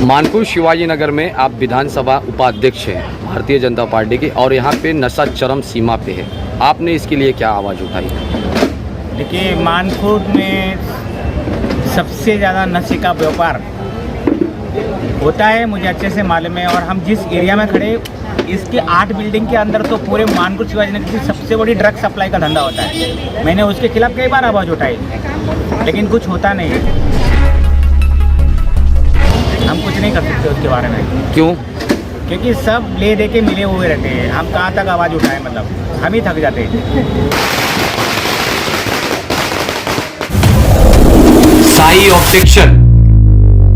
मानपुर शिवाजी नगर में आप विधानसभा उपाध्यक्ष हैं भारतीय जनता पार्टी की, और यहाँ पे नशा चरम सीमा पे है। आपने इसके लिए क्या आवाज़ उठाई? देखिए, मानपुर में सबसे ज़्यादा नशे का व्यापार होता है, मुझे अच्छे से मालूम है। और हम जिस एरिया में खड़े, इसके 8 बिल्डिंग के अंदर तो पूरे मानपुर शिवाजी नगर की सबसे बड़ी ड्रग सप्लाई का धंधा होता है। मैंने उसके खिलाफ कई बार आवाज़ उठाई, लेकिन कुछ होता नहीं है। हम कुछ नहीं कर सकते उसके बारे में। क्यों? क्योंकि सब ले दे के मिले हुए रहते हैं। हम कहाँ तक आवाज़ उठाएं, मतलब हम ही थक जाते हैं। Sai opticians,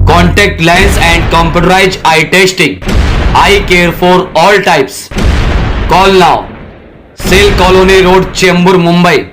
contact lens and computerised eye testing, eye care for all types. Call now, Shell colony road, Chembur, Mumbai.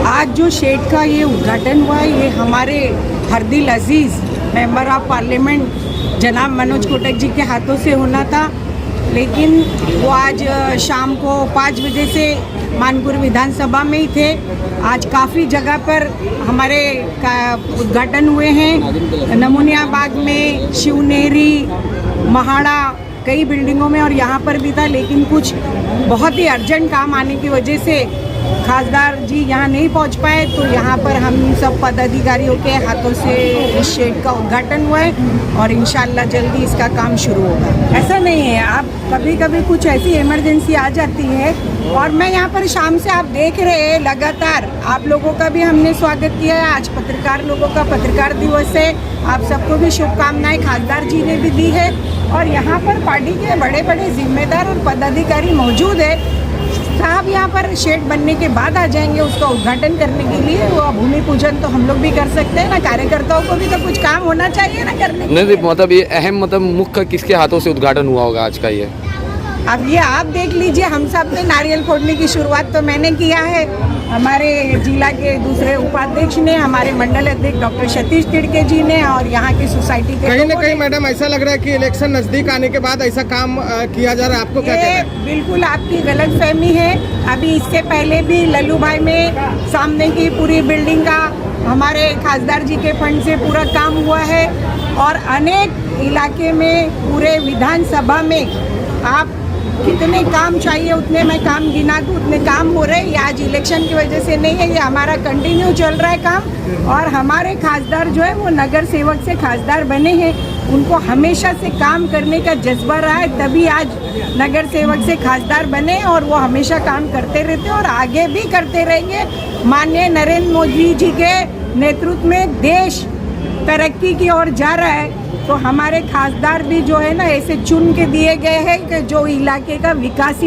आज जो शेड का ये उद्घाटन हुआ है, ये हमारे हरदिल अजीज़ मेंबर ऑफ पार्लियामेंट जनाब मनोज कोटक जी के हाथों से होना था, लेकिन वो आज शाम को 5 बजे से मानपुर विधानसभा में ही थे। आज काफ़ी जगह पर हमारे उद्घाटन हुए हैं, नमूनिया बाग में, शिवनेरी, महाड़ा, कई बिल्डिंगों में, और यहाँ पर भी था। लेकिन कुछ बहुत ही अर्जेंट काम आने की वजह से खासदार जी यहाँ नहीं पहुँच पाए, तो यहाँ पर हम सब पदाधिकारियों के हाथों से इस शेड का उद्घाटन हुआ है और इंशाल्लाह जल्दी इसका काम शुरू होगा। ऐसा नहीं है, आप कभी कभी कुछ ऐसी इमरजेंसी आ जाती है, और मैं यहाँ पर शाम से आप देख रहे हैं लगातार आप लोगों का भी हमने स्वागत किया है। आज पत्रकार लोगों का पत्रकार दिवस है, आप सबको भी शुभकामनाएं खासदार जी ने भी दी है। और यहाँ पर पार्टी के बड़े बड़े जिम्मेदार और पदाधिकारी मौजूद है। साहब यहाँ पर शेड बनने के बाद आ जाएंगे उसका उद्घाटन करने के लिए। वो भूमि पूजन तो हम लोग भी कर सकते हैं ना, कार्यकर्ताओं को भी तो कुछ काम होना चाहिए ना करने के लिए। मतलब ये अहम, मतलब मुख्य किसके हाथों से उद्घाटन हुआ होगा आज का ये? अब ये आप देख लीजिए, हम सब ने नारियल फोड़ने की शुरुआत तो मैंने किया है, हमारे जिला के दूसरे उपाध्यक्ष ने, हमारे मंडल अध्यक्ष डॉक्टर सतीश तिड़के जी ने, और यहाँ की सोसाइटी के कहीं ना कहीं मैडम ऐसा लग रहा है कि इलेक्शन नजदीक आने के बाद ऐसा काम किया जा रहा है, आपको क्या कहना है? बिल्कुल आपकी गलतफहमी है। अभी इससे पहले भी लल्लू भाई में सामने की पूरी बिल्डिंग का हमारे खासदार जी के फंड से पूरा काम हुआ है, और अनेक इलाके में पूरे विधानसभा में आप कितने काम चाहिए उतने मैं काम गिना दूँ, उतने काम हो रहे हैं। ये आज इलेक्शन की वजह से नहीं है, ये हमारा कंटिन्यू चल रहा है काम। और हमारे खासदार जो है वो नगर सेवक से खासदार बने हैं, उनको हमेशा से काम करने का जज्बा रहा है, तभी आज नगर सेवक से खासदार बने, और वो हमेशा काम करते रहते हैं और आगे भी करते रहेंगे। माननीय नरेंद्र मोदी जी के नेतृत्व में देश तरक्की की ओर जा रहा है, तो हमारे खासदार भी जो है ना ऐसे चुन के दिए गए हैं कि जो इलाके का विकास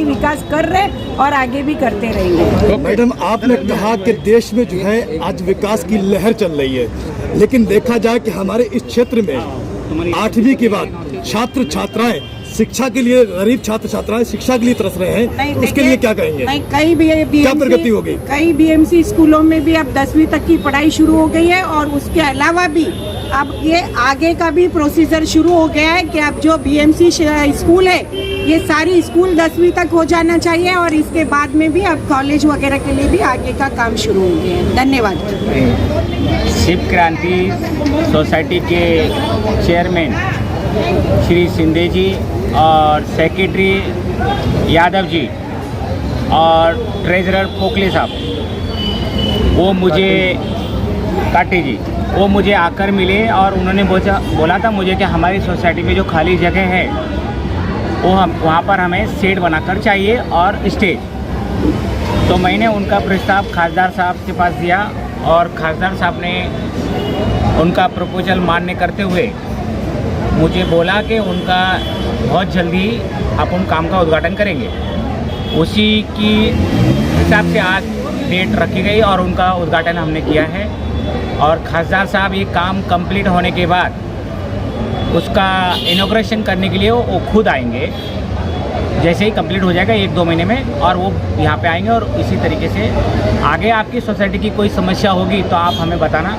कर रहे हैं और आगे भी करते रहेंगे। तो मैडम, आपने कहा कि देश में जो है आज विकास की लहर चल रही है, लेकिन देखा जाए कि हमारे इस क्षेत्र में 8वीं के बाद छात्र छात्राएं शिक्षा के लिए, गरीब छात्र छात्राएं शिक्षा के लिए तरस रहे हैं, उसके लिए क्या कहेंगे? कई भी क्या प्रगति होगी? कई BMC स्कूलों में भी अब 10वीं तक की पढ़ाई शुरू हो गई है, और उसके अलावा भी अब ये आगे का भी प्रोसीजर शुरू हो गया है कि अब जो बीएमसी स्कूल है ये सारी स्कूल 10वीं तक हो जाना चाहिए और इसके बाद में भी अब कॉलेज वगैरह के लिए भी आगे का काम शुरू हो गया है। धन्यवाद। शिव क्रांति सोसाइटी के चेयरमैन श्री शिंदे जी और सेक्रेटरी यादव जी और ट्रेजरर पोकले साहब वो मुझे काटे जी वो मुझे आकर मिले और उन्होंने बोला था मुझे कि हमारी सोसाइटी में जो खाली जगह है वो हम वहाँ पर हमें शेड बनाकर चाहिए और स्टेज। तो मैंने उनका प्रस्ताव खासदार साहब के पास दिया और खासदार साहब ने उनका प्रपोजल मान्य करते हुए मुझे बोला कि उनका बहुत जल्दी अपन काम का उद्घाटन करेंगे। उसी की हिसाब से आज डेट रखी गई और उनका उद्घाटन हमने किया है और खासदार साहब ये काम कंप्लीट होने के बाद उसका इनॉग्रेशन करने के लिए वो खुद आएंगे। जैसे ही कंप्लीट हो जाएगा 1-2 महीने में और वो यहाँ पे आएंगे और इसी तरीके से आगे आपकी सोसाइटी की कोई समस्या होगी तो आप हमें बताना।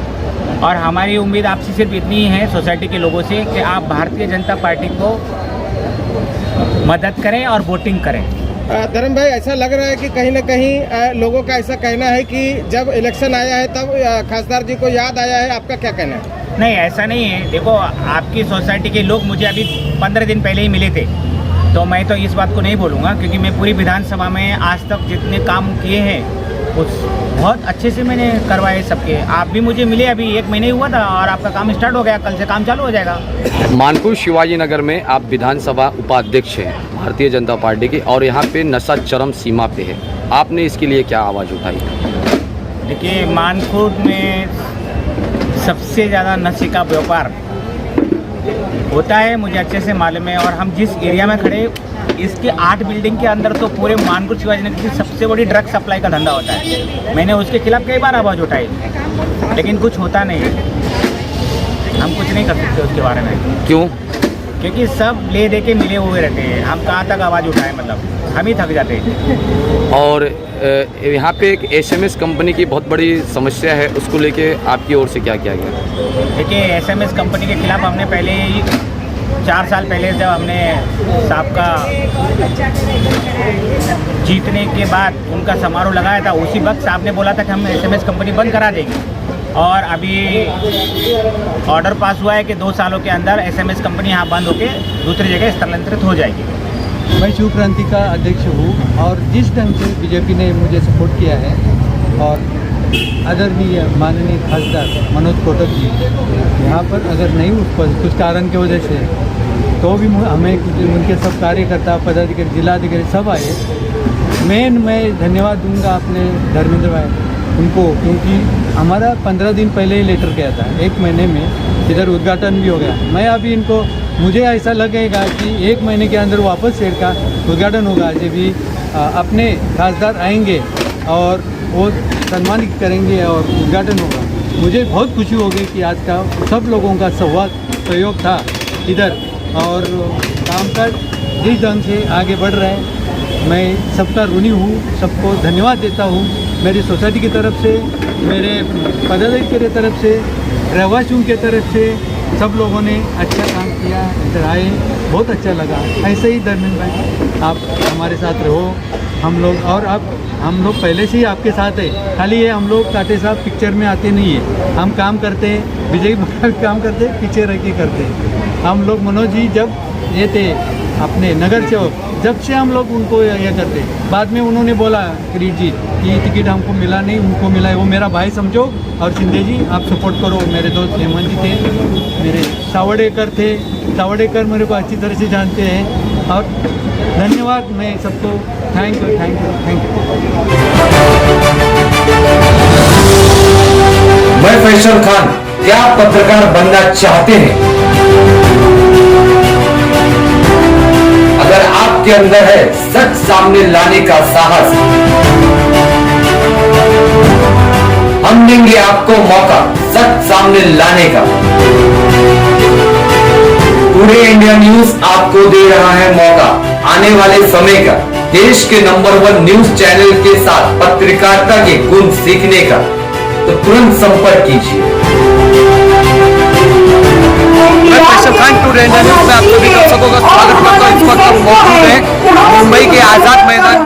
और हमारी उम्मीद आपसे सिर्फ इतनी ही है सोसाइटी के लोगों से कि आप भारतीय जनता पार्टी को मदद करें और वोटिंग करें। धर्म भाई, ऐसा लग रहा है कि कहीं ना कहीं लोगों का ऐसा कहना है कि जब इलेक्शन आया है तब खासदार जी को याद आया है। आपका क्या कहना है? नहीं, ऐसा नहीं है। देखो, आपकी सोसाइटी के लोग मुझे अभी 15 दिन पहले ही मिले थे तो मैं तो इस बात को नहीं बोलूँगा क्योंकि मैं पूरी विधानसभा में आज तक जितने काम किए हैं उस बहुत अच्छे से मैंने करवाए सबके। आप भी मुझे मिले, अभी 1 महीने हुआ था और आपका काम स्टार्ट हो गया, कल से काम चालू हो जाएगा। मानपुर शिवाजी नगर में आप विधानसभा उपाध्यक्ष हैं भारतीय जनता पार्टी की और यहाँ पे नशा चरम सीमा पे है, आपने इसके लिए क्या आवाज़ उठाई? देखिए, मानपुर में सबसे ज़्यादा नशे का व्यापार होता है, मुझे अच्छे से मालूम है। और हम जिस एरिया में खड़े इसके 8 बिल्डिंग के अंदर तो पूरे मानपुर शिवाजी नगर की सबसे बड़ी ड्रग सप्लाई का धंधा होता है। मैंने उसके खिलाफ कई बार आवाज़ उठाई लेकिन कुछ होता नहीं है। हम कुछ नहीं कर सकते उसके बारे में। क्यों? क्योंकि सब ले दे के मिले हुए रहते हैं। हम कहाँ तक आवाज़ उठाएं, मतलब हम ही थक जाते हैं। और यहाँ पे एक SMS कंपनी की बहुत बड़ी समस्या है, उसको लेके आपकी ओर से क्या किया गया? देखिए, SMS कंपनी के खिलाफ हमने पहले ही 4 साल पहले जब हमने साहब का जीतने के बाद उनका समारोह लगाया था, उसी वक्त साहब ने बोला था कि हम SMS कंपनी बंद करा देंगे। और अभी ऑर्डर पास हुआ है कि 2 सालों के अंदर SMS कंपनी यहाँ बंद होकर दूसरी जगह स्थानांतरित हो जाएगी। मैं शिव क्रांति का अध्यक्ष हूँ और जिस ढंग से बीजेपी ने मुझे सपोर्ट किया है और आदरणीय माननीय खासदार मनोज कोटक जी यहाँ पर अगर नहीं कुछ कारण की वजह से तो भी हमें उनके सब कार्यकर्ता पदाधिकारी जिलाधिकारी सब आए। मैं धन्यवाद दूंगा अपने धर्मेंद्र भाई उनको, क्योंकि हमारा 15 दिन पहले ही लेटर गया था, 1 महीने में इधर उद्घाटन भी हो गया। मैं अभी इनको मुझे ऐसा लगेगा कि 1 महीने के अंदर वापस शेड का उद्घाटन होगा। जब भी अपने खासदार आएंगे और वो सम्मानित करेंगे और उद्घाटन होगा। मुझे बहुत खुशी होगी कि आज का सब लोगों का सहयोग था इधर और कामकाज जिस ढंग से आगे बढ़ रहा है। मैं सबका ऋणी हूँ, सबको धन्यवाद देता हूँ। मेरी सोसाइटी की तरफ से, मेरे पदाधिकारी की तरफ से, रहवासियों की तरफ से सब लोगों ने अच्छा काम किया, इधर आए, बहुत अच्छा लगा। ऐसे ही धर्मेंद्र भाई आप हमारे साथ रहो, हम लोग और अब हम लोग पहले से ही आपके साथ है। खाली ये हम लोग काटे साहब पिक्चर में आते नहीं है, हम काम करते हैं, विजय काम करते हैं, पीछे रह के करते हैं। हम लोग मनोज जी जब ये थे अपने नगर चौक, जब से हम लोग उनको यह करते। बाद में उन्होंने बोला किरीट जी कि टिकट हमको मिला नहीं, उनको मिला है, वो मेरा भाई समझो। और शिंदे जी आप सपोर्ट करो। मेरे दोस्त हेमंत जी थे, मेरे सावड़ेकर थे, सावड़ेकर मेरे को अच्छी तरह से जानते हैं। और धन्यवाद, मैं सबको थैंक यू। मैं फैसल खान, क्या आप पत्रकार बनना चाहते हैं? अगर आपके अंदर है सच सामने लाने का साहस, हम देंगे आपको मौका सच सामने लाने का। पूरे इंडिया न्यूज आपको दे रहा है मौका आने वाले समय का देश के नंबर 1 न्यूज चैनल के साथ पत्रकारिता के गुण सीखने का। तो तुरंत संपर्क कीजिए। मैं Faisal Khan to India news में आप सभी दर्शकों का स्वागत करता हूँ। इस वक्त हम मौजूद हैं मुंबई के आज़ाद मैदान